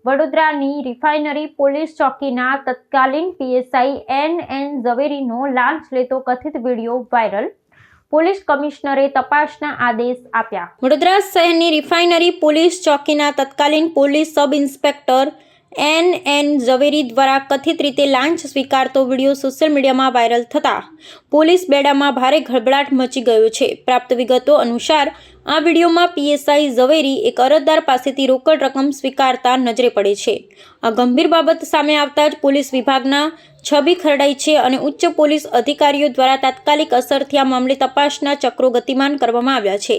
વડોદરાની refinery police ચોકીના તત્કાલીન PSI N ઝવેરીનો લાંચ લેતો કથિત વિડીયો વાયરલ। પોલીસ કમિશનરે તપાસના આદેશ આપ્યા। વડોદરા શહેરની રિફાઇનરી પોલીસ ચોકીના તત્કાલીન પોલીસ સબ ઇન્સ્પેક્ટર એન ઝવેરી દ્વારા કથિત રીતે લાંચ સ્વીકારતો વિડીયો સોશિયલ મીડિયામાં વાયરલ થતા પોલીસ બેડામાં ભારે ગડબડાટ મચી ગયો છે। પ્રાપ્ત વિગતો અનુસાર આ વિડીયોમાં પીએસઆઈ ઝવેરી એક અરજદાર પાસેથી રોકડ રકમ સ્વીકારતા નજરે પડે છે। આ ગંભીર બાબત સામે આવતા જ પોલીસ વિભાગના છબી ખરડાઈ છે અને ઉચ્ચ પોલીસ અધિકારીઓ દ્વારા તાત્કાલિક અસરથી આ મામલે તપાસના ચક્રો ગતિમાન કરવામાં આવ્યા છે।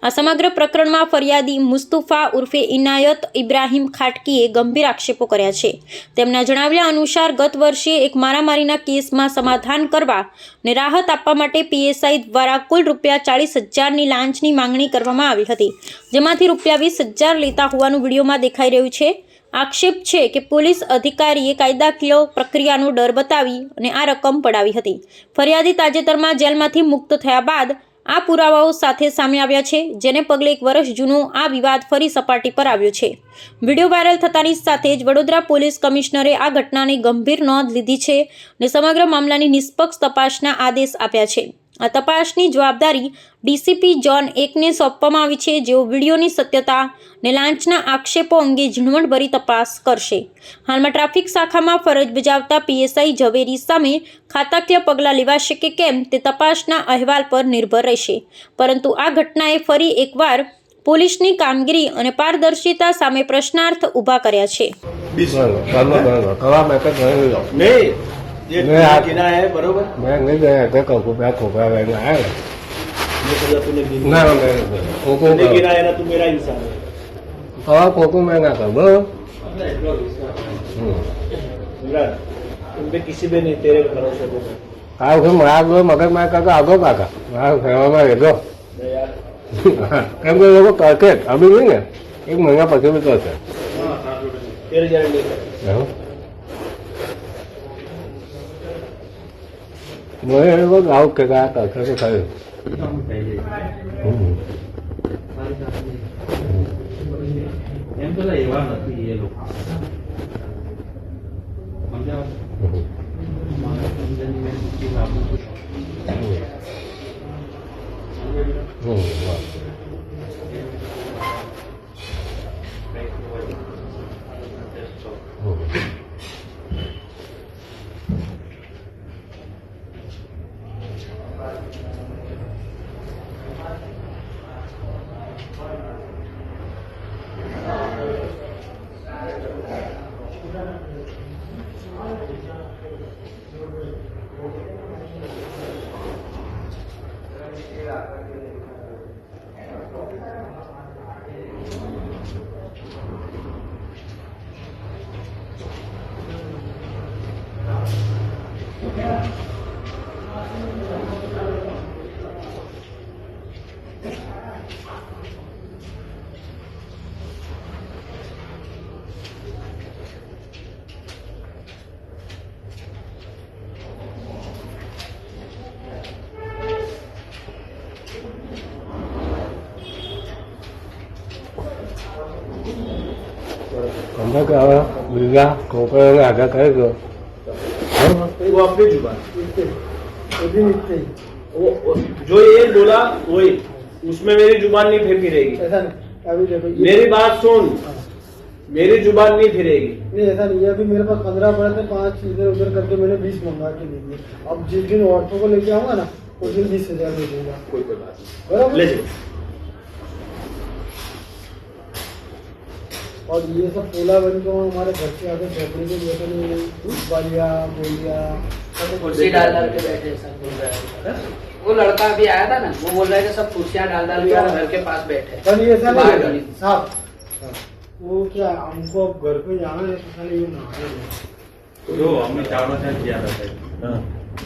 આ સમગ્ર પ્રકરણમાં ફરિયાદી મુસ્તુફા ઉર્ફે ઇનાયત ઇબ્રાહિમ ખાટકીએ ગંભીર આક્ષેપો કર્યા છે। તેમના જણાવ્યા અનુસાર ગત વર્ષે એક મારામારીના કેસમાં સમાધાન કરવા અને રાહત આપવા માટે પીએસઆઈ દ્વારા કુલ ₹40,000ની લાંચની માંગણી કરવામાં આવી હતી, જેમાંથી ₹20,000 લેતા હોવાનું વિડીયોમાં દેખાઈ રહ્યું છે। આક્ષેપ છે કે પોલીસ અધિકારીએ કાયદાકીય પ્રક્રિયાનો ડર બતાવી અને આ રકમ પડાવી હતી। ફરિયાદી તાજેતરમાં જેલમાંથી મુક્ત થયા બાદ આ પુરાવાઓ સાથે સામે આવ્યા છે, જેને પગલે 1 વર્ષ જૂનો આ વિવાદ ફરી સપાટી પર આવ્યો છે। વિડીયો વાયરલ થતાની સાથે જ વડોદરા પોલીસ કમિશનરે આ ઘટનાની ગંભીર નોંધ લીધી છે અને સમગ્ર મામલાની નિષ્પક્ષ તપાસના આદેશ આપ્યા છે। આ તપાસની જવાબદારી ડીસીપી ઝોન 1ને સોંપવામાં આવી છે, જેઓ વિડીયોની સત્યતા અને લાંચના આક્ષેપો અંગે ઝીણવટભરી તપાસ કરશે। હાલમાં ટ્રાફિક શાખામાં ફરજ બજાવતા પીએસઆઈ ઝવેરી સામે ખાતાકીય પગલાં લેવાશે કે કેમ તે તપાસના અહેવાલ પર નિર્ભર રહેશે, પરંતુ આ ઘટનાએ ફરી એકવાર પોલીસની કામગીરી અને પારદર્શિતા સામે પ્રશ્નાર્થ ઊભા કર્યા છે। ये गिना है बरोबर। मैं नहीं गया था को बैक हो गया है ये सजा तूने गिना ना मैं तूने गिना है ना तू मेरा इंसान है को मैं ना कर बो तुम पे किसी पे नहीं तेरे भरोसे को आ को मार दो मगर मैं का आगो काका हां फेवा में रेडो यार केम के लोग करके अभी नहीं है 1 महीना પછી भी करते हां तेरे जाने नहीं मैं वो गाँव के गया था कैसे खाए हमने कहा मिर्जा खोपड़े में आगे करेगा वो अपनी जुबान वो जो ये बोला वही उसमें मेरी जुबान नहीं फिरेगी। ऐसा नहीं अभी देखो मेरी बात सुन मेरी जुबान नहीं फिरेगी। नहीं ऐसा नहीं अभी मेरे पास 15 पड़े थे 5 इधर उधर करके मैंने 20 मंगा के दे दिए। अब जिस दिन औरतों को लेके आऊंगा ना उस दिन 20,000 दे दूंगा। कोई बात नहीं बराबर ले जाओ। और ये सब पोला बन को हमारे घर के आगे झोपड़ी के जैसे नहीं बालिया बोलिया कुर्सी डाल डाल के बैठे सब बोल रहा है। वो लड़का अभी आया था ना वो बोल रहा है कि सब कुर्सियां डाल डाल के घर के पास बैठे। पर ये ऐसा नहीं साहब वो क्या हमको अब घर पे जाना है तो खाली ये ना जो हमने चारों से किया था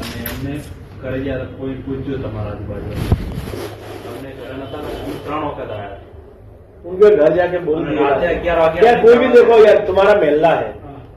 અને એમને કરી ગયા કોઈ પૂછ્યું તમારા આજુબાજુ અમને ઘરે નતા 3 વખત આયા उनके घर जाके बोल रात 11 क्या कोई भी देखो यार तुम्हारा मेला है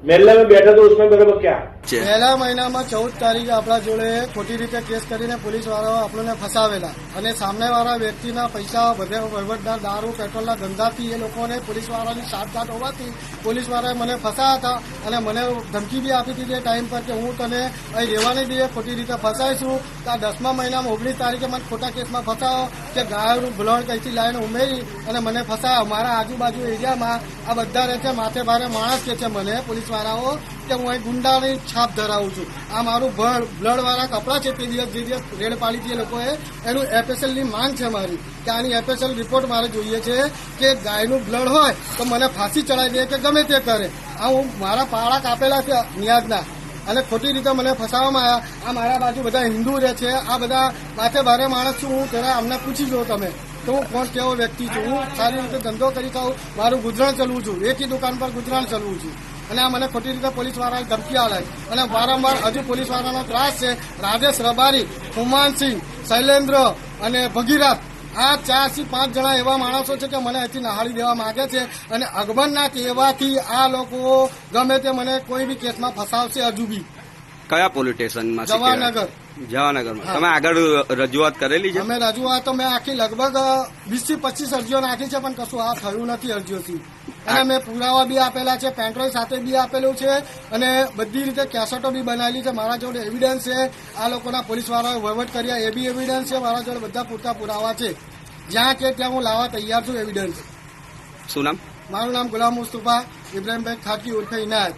मेले में बैठे तो उसमें बराबर क्या છે? પહેલા મહિનામાં 14 તારીખે આપણા જોડે ખોટી રીતે કેસ કરીને પોલીસ વાળાઓ આપણને ફસાવેલા અને સામેવાળા વ્યક્તિના પૈસા બધે વહીવટદાર દારૂ પેટ્રોલના ધંધાથી એ લોકોને પોલીસ વાળાની સાઠગાંઠ હોવાથી પોલીસ વાળાએ મને ફસાયા હતા અને મને ધમકી બી આપી હતી તે ટાઈમ પર કે હું તને અહીં રહેવા નહીં દઈએ, ખોટી રીતે ફસાઈશું. તો આ 10મા મહિનામાં 19 તારીખે મને ખોટા કેસમાં ફસાયો કે ગાયોનું બ્લડ કઈથી લાવીને ઉમેરી અને મને ફસાયો. મારા આજુબાજુ એરિયામાં આ બધા રહે છે, માથે ભારે માણસ કે છે મને પોલીસ વાળાઓ કે હું અહીં ગુંડાની છાપ ધરાવું છું. આ મારું બ્લડ વાળા કપડાં છે, તે દિવસ જે દિવસ રેડ પાડી હતી એ લોકોએ એનું FSL ની માંગ છે મારી કે આની FSL રિપોર્ટ મારે જોઈએ છે કે ગાયનું બ્લડ હોય તો મને ફાંસી ચડાવી દે કે ગમે તે કરે. આ હું મારા પાડા કાપેલા છે નિયાજના અને ખોટી રીતે મને ફસાવવામાં આવ્યા. આ મારા બાજુ બધા હિન્દુ રહે છે, આ બધા માથે ભારે માણસ છું હું. જરા અમને પૂછી જો તમે તો હું કોણ કેવો વ્યક્તિ છું. હું સારી રીતે ધંધો કરી ખાઉં, મારું ગુજરાન ચલવું છું, એકી દુકાન પર ગુજરાન ચલવું છું અને આ મને ખોટી રીતે પોલીસ વાળાએ ધમકી આલે અને વારંવાર હજુ પોલીસ વાળાનો ત્રાસ છે. રાજેશ રબારી, હુમાનસિંહ, શૈલેન્દ્ર અને ભગીરથ, આ 4 થી 5 જણા એવા માણસો છે કે મને અહીંથી નહાળી દેવા માંગે છે અને અગમનના કહેવાથી આ લોકો ગમે તે મને કોઈ બી કેસમાં ફસાવશે. હજુ બી કયા પોલીસ સ્ટેશનમાં? જવાહરનગર. જવાહરનગરમાં. તમે આગળ રજૂઆત કરેલી છે? અમે રજૂઆત તો મેં આખી લગભગ 20 થી 25 અરજીઓ નાખી છે પણ કશું આ થયું નથી અરજીઓથી. અને મેં પુરાવા બી આપેલા છે, પેન્ડ્રાઈવ સાથે બી આપેલું છે અને બધી રીતે કેસેટો બી બનાવેલી છે. મારા જોડે એવિડન્સ છે, આ લોકોના પોલીસ વાળાએ વહીવટ કર્યા એ બી એવિડન્સ છે. મારા જોડે બધા પૂરતા પુરાવા છે. જ્યાં કે ત્યાં હું લાવવા તૈયાર છું એવિડન્સ. શું નામ? મારું નામ ગુલામ મુસ્તફા ઇબ્રાહીમભાઈ ખાટકી ઉર્ફે ઇનાયત.